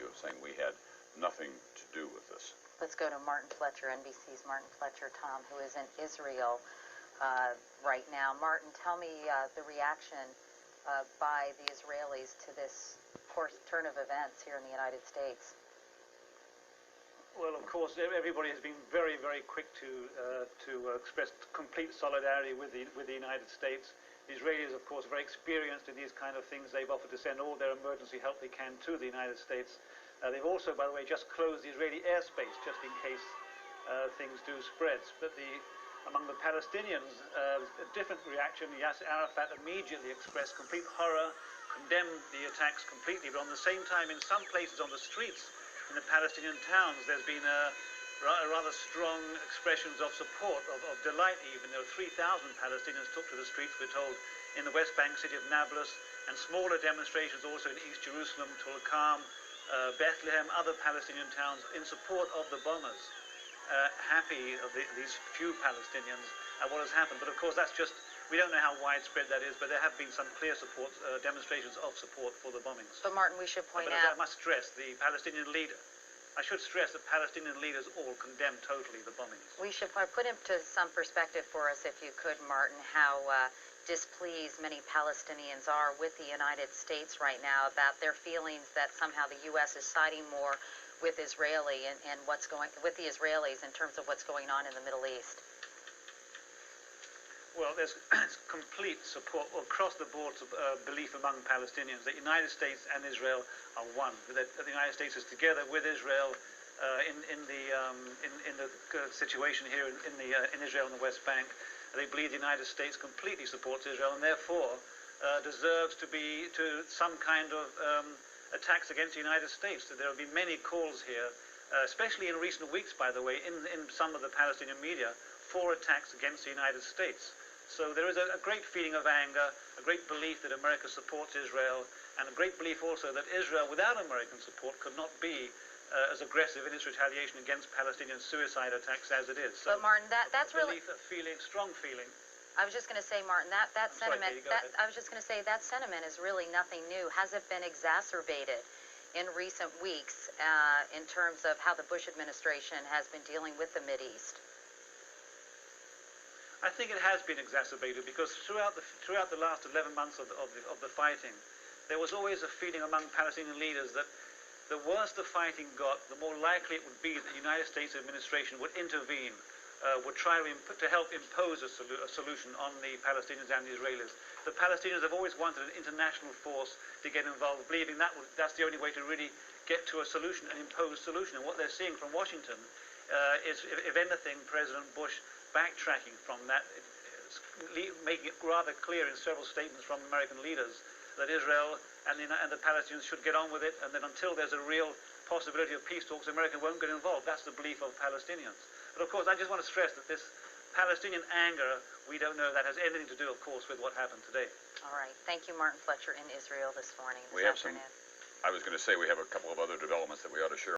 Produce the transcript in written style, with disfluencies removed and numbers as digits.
interview saying we had nothing to do with this. Let's go to Martin Fletcher, NBC's Martin Fletcher, Tom, who is in Israel right now. Martin, tell me the reaction by the Israelis to this turn of events here in the United States. Well, of course, everybody has been very, very quick to express complete solidarity with the United States. The Israelis, of course, are very experienced in these kind of things. They've offered to send all their emergency help they can to the United States. They've also, by the way, just closed the Israeli airspace just in case things do spread. But among the Palestinians, a different reaction. Yasser Arafat immediately expressed complete horror, condemned the attacks completely, but on the same time, in some places on the streets in the Palestinian towns, there's been rather strong expressions of support, of delight even. There were 3,000 Palestinians took to the streets, we're told, in the West Bank city of Nablus, and smaller demonstrations also in East Jerusalem, Tulkarm, Bethlehem, other Palestinian towns in support of the bombers. Happy of these few Palestinians at what has happened. But of course, that's just, we don't know how widespread that is, but there have been some clear support, demonstrations of support for the bombings. But Martin, we should point I out... must stress, the Palestinian leader, I should stress that Palestinian leaders all condemn totally the bombings. We should put into some perspective for us, if you could, Martin, how displeased many Palestinians are with the United States right now about their feelings that somehow the U.S. is siding more with Israeli and with the Israelis in terms of what's going on in the Middle East. Well, there's complete support across the board, belief among Palestinians that the United States and Israel are one. That the United States is together with Israel in the situation here in Israel and the West Bank. They believe the United States completely supports Israel and therefore deserves to some kind of attacks against the United States. So there have been many calls here, especially in recent weeks, by the way, in some of the Palestinian media, for attacks against the United States. So there is a great feeling of anger, a great belief that America supports Israel, and a great belief also that Israel, without American support, could not be as aggressive in its retaliation against Palestinian suicide attacks as it is. So but Martin, that's really a feeling, strong feeling. I was just going to say, Martin, that sentiment. I was just going to say that sentiment is really nothing new. Has it been exacerbated in recent weeks in terms of how the Bush administration has been dealing with the Mideast? I think it has been exacerbated because throughout the last 11 months of the fighting, there was always a feeling among Palestinian leaders that the worse the fighting got, the more likely it would be that the United States administration would intervene, would try to help impose a solution on the Palestinians and the Israelis. The Palestinians have always wanted an international force to get involved, believing that's the only way to really get to a solution, an imposed solution. And what they're seeing from Washington is, if anything, President Bush backtracking from that, making it rather clear in several statements from American leaders that Israel and the Palestinians should get on with it, and that until there's a real possibility of peace talks, America won't get involved. That's the belief of Palestinians. But of course, I just want to stress that this Palestinian anger, we don't know that has anything to do, of course, with what happened today. All right. Thank you, Martin Fletcher, in Israel this morning. I was going to say we have a couple of other developments that we ought to share.